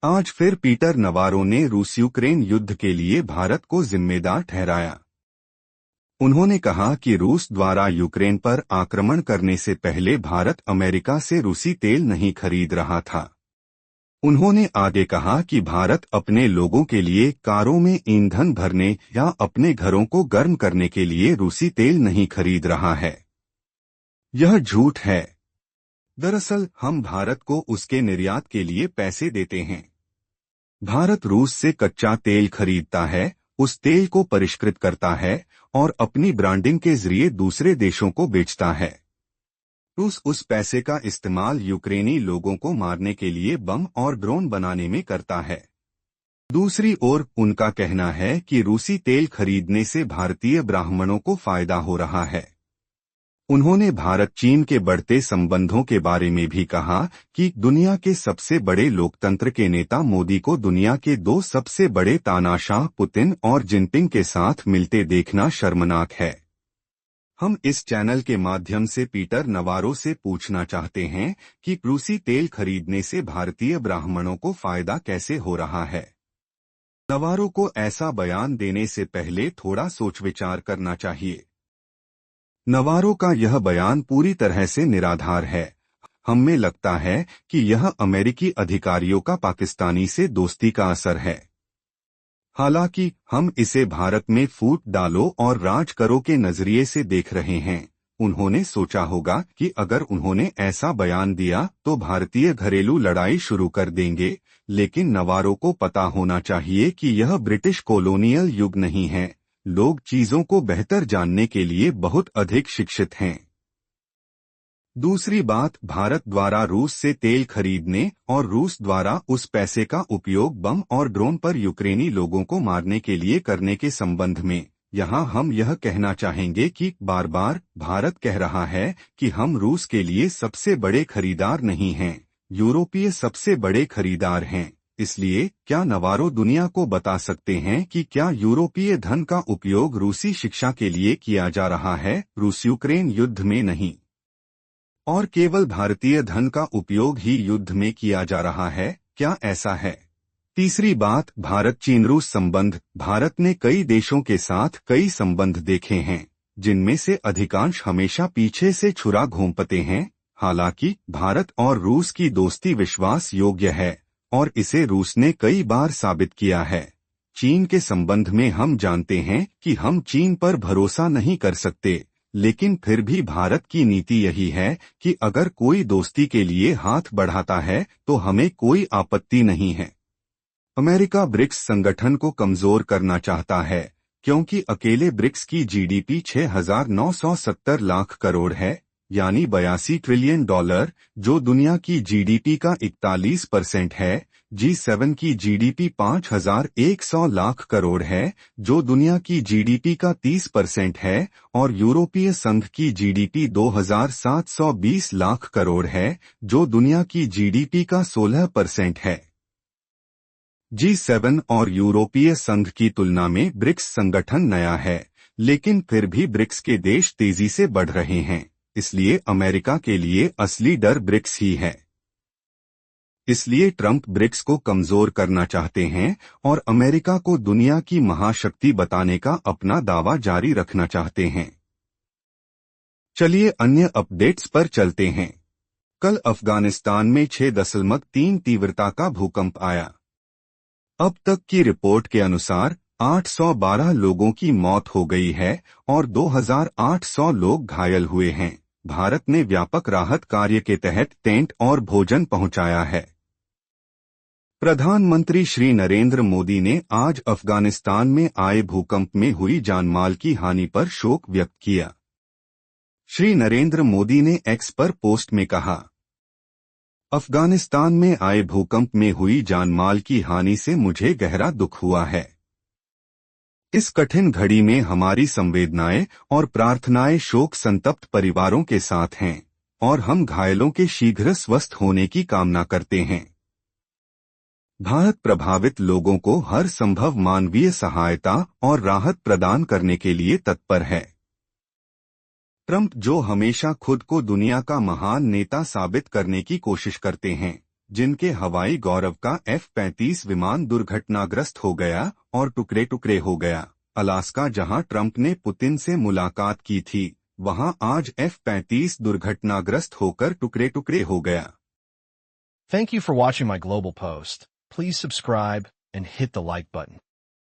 आज फिर Peter Navarro ने रूस यूक्रेन युद्ध के लिए भारत को जिम्मेदार ठहराया। उन्होंने कहा कि रूस द्वारा यूक्रेन पर आक्रमण करने से पहले भारत अमेरिका से रूसी तेल नहीं खरीद रहा था। उन्होंने आगे कहा कि भारत अपने लोगों के लिए कारों में ईंधन भरने या अपने घरों को गर्म करने के लिए रूसी तेल नहीं खरीद रहा है। यह झूठ है। दरअसल हम भारत को उसके निर्यात के लिए पैसे देते हैं। भारत रूस से कच्चा तेल खरीदता है, उस तेल को परिष्कृत करता है और अपनी ब्रांडिंग के जरिए दूसरे देशों को बेचता है। रूस उस पैसे का इस्तेमाल यूक्रेनी लोगों को मारने के लिए बम और ड्रोन बनाने में करता है। दूसरी ओर उनका कहना है कि रूसी तेल खरीदने से भारतीय ब्राह्मणों को फायदा हो रहा है। उन्होंने भारत चीन के बढ़ते संबंधों के बारे में भी कहा कि दुनिया के सबसे बड़े लोकतंत्र के नेता मोदी को दुनिया के दो सबसे बड़े तानाशाह पुतिन और जिनपिंग के साथ मिलते देखना शर्मनाक है। हम इस चैनल के माध्यम से पीटर नवारो से पूछना चाहते हैं कि रूसी तेल खरीदने से भारतीय ब्राह्मणों को फायदा कैसे हो रहा है। नवारो को ऐसा बयान देने से पहले थोड़ा सोच विचार करना चाहिए। नवारो का यह बयान पूरी तरह से निराधार है। हमें लगता है कि यह अमेरिकी अधिकारियों का पाकिस्तानी से दोस्ती का असर है। हालांकि हम इसे भारत में फूट डालो और राज करो के नजरिए से देख रहे हैं। उन्होंने सोचा होगा कि अगर उन्होंने ऐसा बयान दिया तो भारतीय घरेलू लड़ाई शुरू कर देंगे, लेकिन नवारो को पता होना चाहिए कि यह ब्रिटिश कॉलोनियल युग नहीं है। लोग चीजों को बेहतर जानने के लिए बहुत अधिक शिक्षित हैं। दूसरी बात, भारत द्वारा रूस से तेल खरीदने और रूस द्वारा उस पैसे का उपयोग बम और ड्रोन पर यूक्रेनी लोगों को मारने के लिए करने के संबंध में यहाँ हम यह कहना चाहेंगे कि बार बार भारत कह रहा है कि हम रूस के लिए सबसे बड़े खरीदार नहीं हैं, यूरोपीय सबसे बड़े खरीदार हैं। इसलिए क्या नवारो दुनिया को बता सकते हैं कि क्या यूरोपीय धन का उपयोग रूसी शिक्षा के लिए किया जा रहा है, रूस यूक्रेन युद्ध में नहीं, और केवल भारतीय धन का उपयोग ही युद्ध में किया जा रहा है? क्या ऐसा है? तीसरी बात, भारत चीन रूस संबंध। भारत ने कई देशों के साथ कई संबंध देखे हैं, जिनमें से अधिकांश हमेशा पीछे से छुरा घूमते हैं। हालांकि भारत और रूस की दोस्ती विश्वास योग्य है और इसे रूस ने कई बार साबित किया है। चीन के संबंध में हम जानते हैं कि हम चीन पर भरोसा नहीं कर सकते, लेकिन फिर भी भारत की नीति यही है कि अगर कोई दोस्ती के लिए हाथ बढ़ाता है तो हमें कोई आपत्ति नहीं है। अमेरिका ब्रिक्स संगठन को कमजोर करना चाहता है क्योंकि अकेले ब्रिक्स की जीडीपी 6,970 लाख करोड़ है, यानी 82 ट्रिलियन डॉलर, जो दुनिया की जीडीपी का 41% है। G7 की जीडीपी 5,100 लाख करोड़ है, जो दुनिया की जीडीपी का 30% है, और यूरोपीय संघ की जीडीपी 2,720 लाख करोड़ है, जो दुनिया की जीडीपी का 16% है। G7 और यूरोपीय संघ की तुलना में ब्रिक्स संगठन नया है, लेकिन फिर भी ब्रिक्स के देश तेजी से बढ़ रहे हैं। इसलिए अमेरिका के लिए असली डर ब्रिक्स ही है। इसलिए ट्रंप ब्रिक्स को कमजोर करना चाहते हैं और अमेरिका को दुनिया की महाशक्ति बताने का अपना दावा जारी रखना चाहते हैं। चलिए अन्य अपडेट्स पर चलते हैं। कल अफगानिस्तान में 6.3 तीव्रता का भूकंप आया। अब तक की रिपोर्ट के अनुसार 812 लोगों की मौत हो गई है और 2,800 लोग घायल हुए हैं। भारत ने व्यापक राहत कार्य के तहत टेंट और भोजन पहुंचाया है। प्रधानमंत्री श्री नरेंद्र मोदी ने आज अफगानिस्तान में आए भूकंप में हुई जानमाल की हानि पर शोक व्यक्त किया। श्री नरेंद्र मोदी ने एक्स पर पोस्ट में कहा, अफगानिस्तान में आए भूकंप में हुई जानमाल की हानि से मुझे गहरा दुख हुआ है। इस कठिन घड़ी में हमारी संवेदनाएं और प्रार्थनाएं शोक संतप्त परिवारों के साथ हैं और हम घायलों के शीघ्र स्वस्थ होने की कामना करते हैं। भारत प्रभावित लोगों को हर संभव मानवीय सहायता और राहत प्रदान करने के लिए तत्पर है। ट्रंप, जो हमेशा खुद को दुनिया का महान नेता साबित करने की कोशिश करते हैं, जिनके हवाई गौरव का F-35 विमान दुर्घटनाग्रस्त हो गया और टुकड़े टुकड़े हो गया। अलास्का, जहां ट्रंप ने पुतिन से मुलाकात की थी, वहां आज F-35 दुर्घटनाग्रस्त होकर टुकड़े टुकड़े हो गया। Thank you for watching my global post. Please subscribe and hit the like button.